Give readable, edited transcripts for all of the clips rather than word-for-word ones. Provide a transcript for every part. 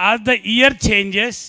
as the year changes,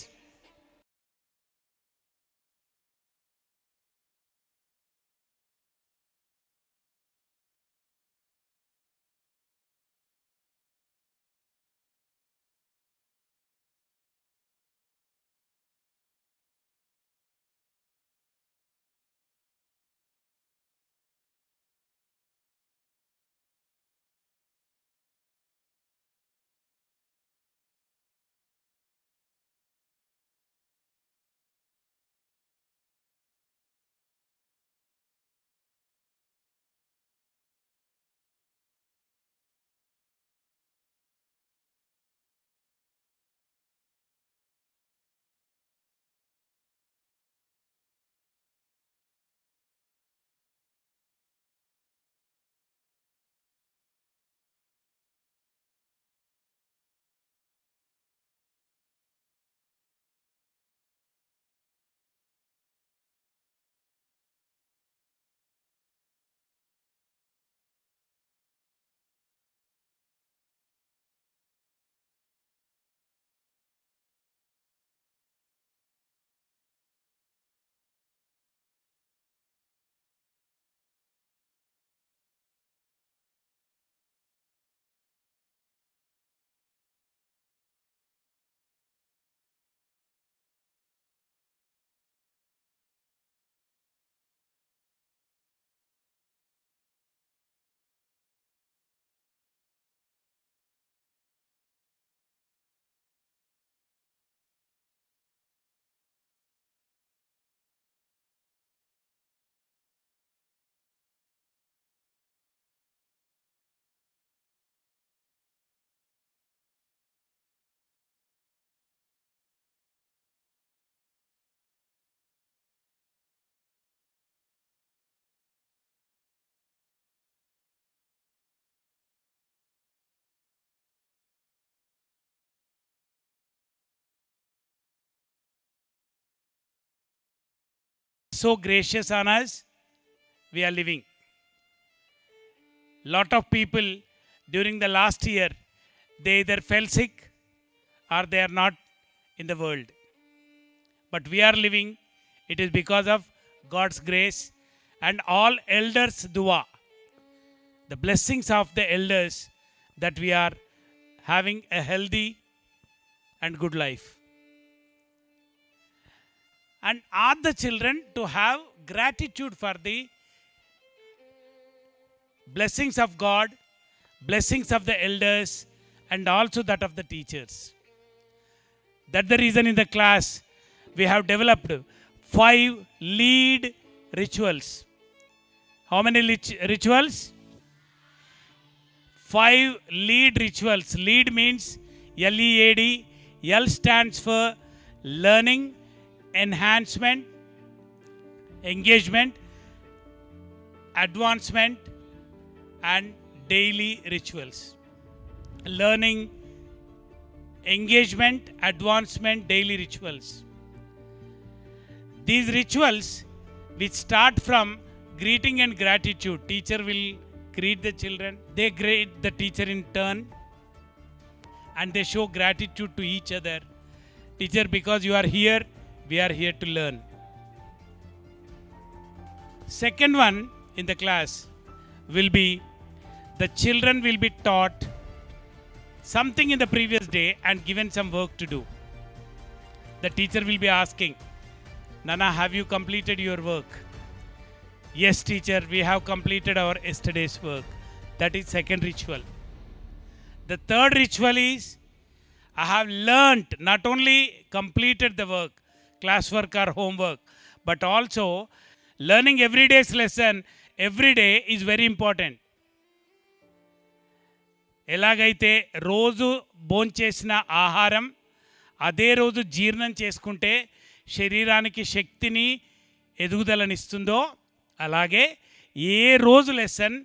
so gracious on us, we are living. Lot of people during the last year, they either fell sick or they are not in the world. But we are living, it is because of God's grace and all elders' dua. The blessings of the elders that we are having a healthy and good life. And ask the children to have gratitude for the blessings of God, blessings of the elders, and also that of the teachers. That's the reason in the class we have developed 5 lead rituals. How many rituals? 5 lead rituals. Lead means LEAD. L stands for learning, enhancement, engagement, advancement, and daily rituals. Learning, engagement, advancement, daily rituals. These rituals which start from greeting and gratitude. Teacher will greet the children. They greet the teacher in turn. And they show gratitude to each other. Teacher, because you are here, we are here to learn. Second one in the class will be the children will be taught something in the previous day and given some work to do. The teacher will be asking, Nana, have you completed your work? Yes, teacher, we have completed our yesterday's work. That is second ritual. The third ritual is, I have learnt, not only completed the work, classwork or homework, but also learning every day's lesson every day is very important. ఎలాగైతే రోజు భోంచేసిన ఆహారం అదే రోజు జీర్ణం చేసుకుంటే శరీరానికి శక్తిని ఎదుగుదలనిస్తుందో అలాగే ఏ రోజు లెసన్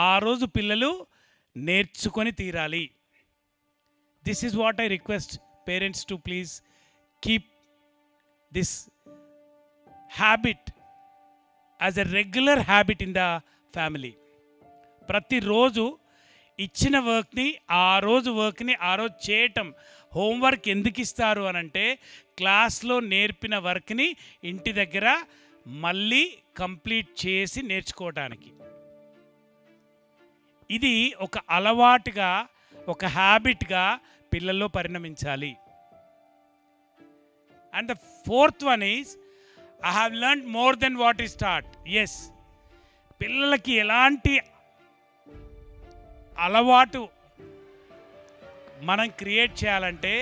ఆ రోజు పిల్లలు నేర్చుకొని తీరాలి. This is what I request parents to please keep this habit as a regular habit in the family. ప్రతిరోజు ఇచ్చిన వర్క్ని ఆ రోజు చేయటం, హోంవర్క్ ఎందుకు ఇస్తారు అని అంటే క్లాస్లో నేర్పిన వర్క్ని ఇంటి దగ్గర మళ్ళీ కంప్లీట్ చేసి నేర్చుకోవడానికి. ఇది ఒక అలవాటుగా, ఒక హ్యాబిట్గా పిల్లల్లో పరిణమించాలి. And the fourth one is I have learned more than what is taught. Yes, పిల్లలకి ఎలాంటి అలవాటు మనం క్రియేట్ చేయాలంటే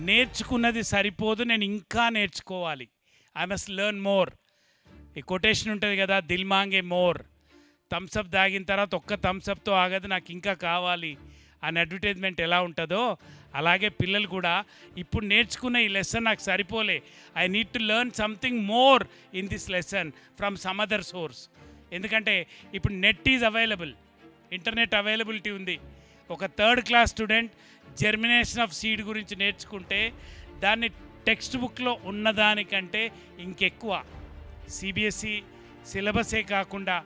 నేర్చుకున్నది సరిపోదు, నేను ఇంకా నేర్చుకోవాలి. I must learn more. ఈ కొటేషన్ ఉంటుంది కదా, దిల్ మాంగే మోర్. థమ్స్అప్ తాగిన తర్వాత ఒక్క థమ్స్అప్తో ఆగదు, నాకు ఇంకా కావాలి అని అడ్వర్టైజ్మెంట్ ఎలా ఉంటుందో అలాగే పిల్లలు కూడా ఇప్పుడు నేర్చుకున్న ఈ లెసన్ నాకు సరిపోలే, I need to learn something more in this lesson from some other source. ఎందుకంటే ఇప్పుడు net is available, internet availability ఉంది. ఒక third class student germination of seed గురించి నేర్చుకుంటే దాన్ని టెక్స్ట్ బుక్లో ఉన్నదానికంటే ఇంకెక్కువ సిబిఎస్ఈ సిలబసే కాకుండా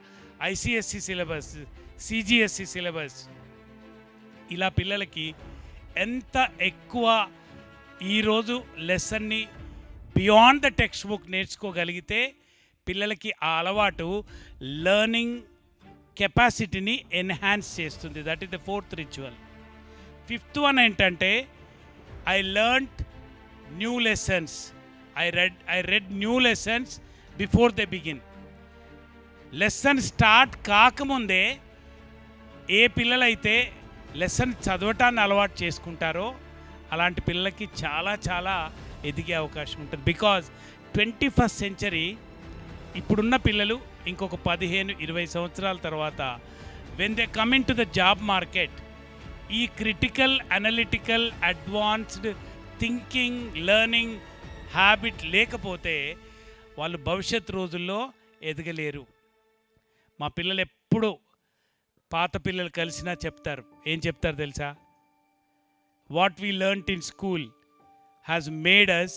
ఐసిఎస్సి సిలబస్, సిజిఎస్సి సిలబస్, ఇలా పిల్లలకి ఎంత ఎక్కువ ఈరోజు లెసన్ని బియాండ్ ద టెక్స్ట్ బుక్ నేర్చుకోగలిగితే పిల్లలకి ఆ అలవాటు లెర్నింగ్ కెపాసిటీని ఎన్హాన్స్ చేస్తుంది. That is the fourth ritual. Fifth one ఏంటంటే I learned new lessons. I read new lessons before they begin. Lesson start కాకముందే ఏ పిల్లలైతే లెసన్ చదవటాన్ని అలవాటు చేసుకుంటారో అలాంటి పిల్లలకి చాలా చాలా ఎదిగే అవకాశం ఉంటుంది. బికాజ్ 21st సెంచరీ ఇప్పుడున్న పిల్లలు ఇంకొక 15-20 సంవత్సరాల తర్వాత when they come in to the job market, ఈ critical, analytical, advanced thinking, learning habit లేకపోతే వాళ్ళు భవిష్యత్ రోజుల్లో ఎదగలేరు. మా పిల్లలు ఎప్పుడు పాత పిల్లలు కలిసినా చెప్తారు, ఏం చెప్తారు తెలుసా? What we learnt in school has made us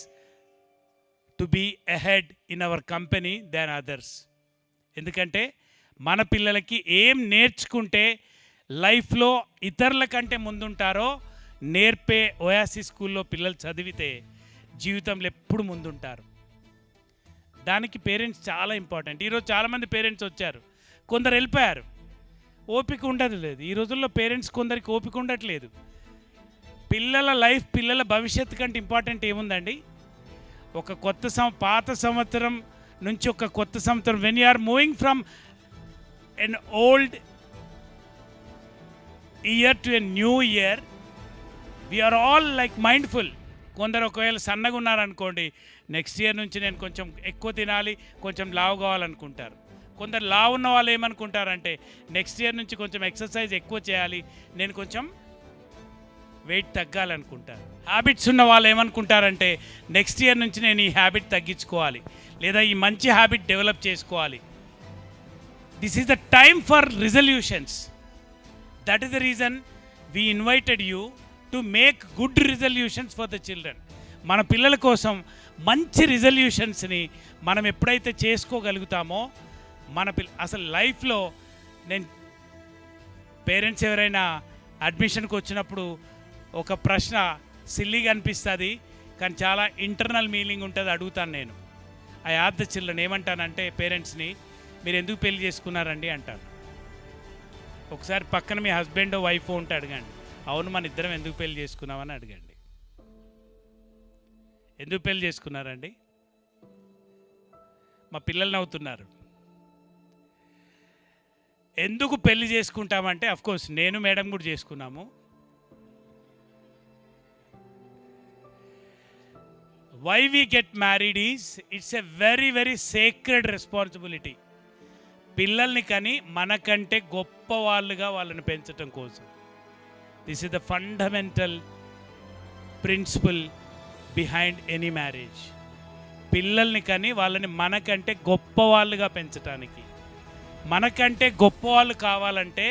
to be ahead in our company than others. ఎందుకంటే మన పిల్లలకి ఏం నేర్చుకుంటే లైఫ్లో ఇతరుల కంటే ముందుంటారో నేర్పే ఓయాసిస్ స్కూల్లో పిల్లలు చదివితే జీవితంలో ఎప్పుడు ముందుంటారు. దానికి పేరెంట్స్ చాలా ఇంపార్టెంట్. ఈరోజు చాలామంది పేరెంట్స్ వచ్చారు, కొందరు వెళ్ళిపోయారు. ఓపిక ఉండదు లేదు ఈ రోజుల్లో. పేరెంట్స్ కొందరికి ఓపిక ఉండట్లేదు. పిల్లల లైఫ్, పిల్లల భవిష్యత్తు కంటే ఇంపార్టెంట్ ఏముందండి? ఒక పాత సంవత్సరం నుంచి ఒక కొత్త సంవత్సరం, when you are moving from an old year to a new year, we're all like mindful. కొందరు ఒకవేళ సన్నగా ఉన్నారనుకోండి, నెక్స్ట్ ఇయర్ నుంచి నేను కొంచెం ఎక్కువ తినాలి, కొంచెం లావు కావాలనుకుంటారు. కొందరు లావు ఉన్న వాళ్ళు ఏమనుకుంటారంటే నెక్స్ట్ ఇయర్ నుంచి కొంచెం ఎక్సర్సైజ్ ఎక్కువ చేయాలి, నేను కొంచెం వెయిట్ తగ్గాలనుకుంటారు. హ్యాబిట్స్ ఉన్న వాళ్ళు ఏమనుకుంటారంటే నెక్స్ట్ ఇయర్ నుంచి నేను ఈ హ్యాబిట్ తగ్గించుకోవాలి, లేదా ఈ మంచి హ్యాబిట్ డెవలప్ చేసుకోవాలి. This is the time for resolutions. That is the reason we invited you to make good resolutions for the children. మన పిల్లల కోసం మంచి రిజల్యూషన్స్ని మనం ఎప్పుడైతే చేసుకోగలుగుతామో అసలు లైఫ్లో, నేను పేరెంట్స్ ఎవరైనా అడ్మిషన్కి వచ్చినప్పుడు ఒక ప్రశ్న సిల్లీగా అనిపిస్తుంది కానీ చాలా ఇంటర్నల్ మీనింగ్ ఉంటుంది, అడుగుతాను నేను. ఆ యాద్ ద చిల్డ్రన్ ఏమంటానంటే పేరెంట్స్ని, మీరు ఎందుకు పెళ్లి చేసుకున్నారండి అంటాను. ఒకసారి పక్కన మీ హస్బెండ్ వైఫ్ ఉంటే అడగండి, అవును మన ఇద్దరం ఎందుకు పెళ్లి చేసుకున్నామని అడగండి. ఎందుకు పెళ్లి చేసుకున్నారండి? మా పిల్లలు నవ్వుతున్నారు. ఎందుకు పెళ్లి చేసుకుంటామంటే అఫ్కోర్స్ నేను మేడం కూడా చేసుకున్నాము. Why we get married is it's a very very sacred responsibility. పిల్లల్ని కానీ మనకంటే గొప్ప వాళ్ళుగా వాళ్ళని పెంచడం కోసం. This is the fundamental principle behind any marriage. పిల్లల్ని కానీ వాళ్ళని మనకంటే గొప్ప వాళ్ళుగా పెంచడానికి. మనకంటే గొప్ప వాళ్ళు కావాలంటే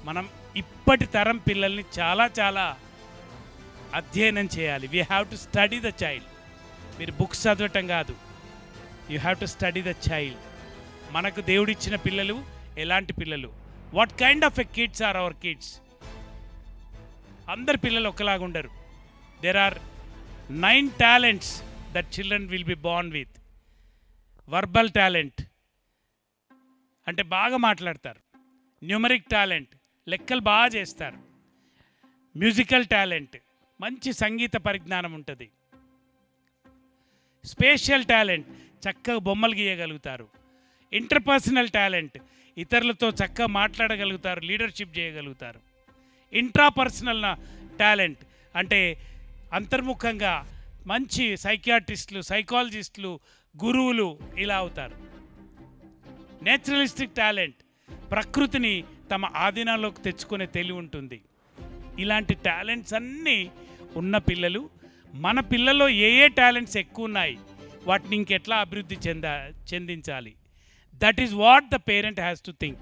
మనం ఇప్పటి తరం పిల్లల్ని చాలా చాలా అధ్యయనం చేయాలి. We have to study the child. మీరు బుక్స్ చదవటం కాదు, you have to study the child. మనకు దేవుడిచ్చిన పిల్లలు ఎలాంటి పిల్లలు, what kind of a kids are our kids. అందరు పిల్లలు ఒకలాగా ఉండరు. there are 9 talents that children will be born with. Verbal talent అంటే బాగా మాట్లాడతారు. న్యూమరిక్ టాలెంట్ లెక్కలు బాగా చేస్తారు. మ్యూజికల్ టాలెంట్ మంచి సంగీత పరిజ్ఞానం ఉంటుంది. స్పేషియల్ టాలెంట్ చక్కగా బొమ్మలు గీయగలుగుతారు. ఇంటర్పర్సనల్ టాలెంట్ ఇతరులతో చక్కగా మాట్లాడగలుగుతారు, లీడర్షిప్ చేయగలుగుతారు. ఇంట్రాపర్సనల్ టాలెంట్ అంటే అంతర్ముఖంగా మంచి సైకియాట్రిస్టులు, సైకాలజిస్టులు, గురువులు ఇలా అవుతారు. నేచురలిస్టిక్ టాలెంట్ ప్రకృతిని తమ ఆధీనంలోకి తెచ్చుకునే తెలివి ఉంటుంది. ఇలాంటి టాలెంట్స్ అన్నీ ఉన్న పిల్లలు, మన పిల్లల్లో ఏ ఏ టాలెంట్స్ ఎక్కువ ఉన్నాయి వాటిని ఇంకెట్లా అభివృద్ధి చెందించాలి, that is what the parent has to think.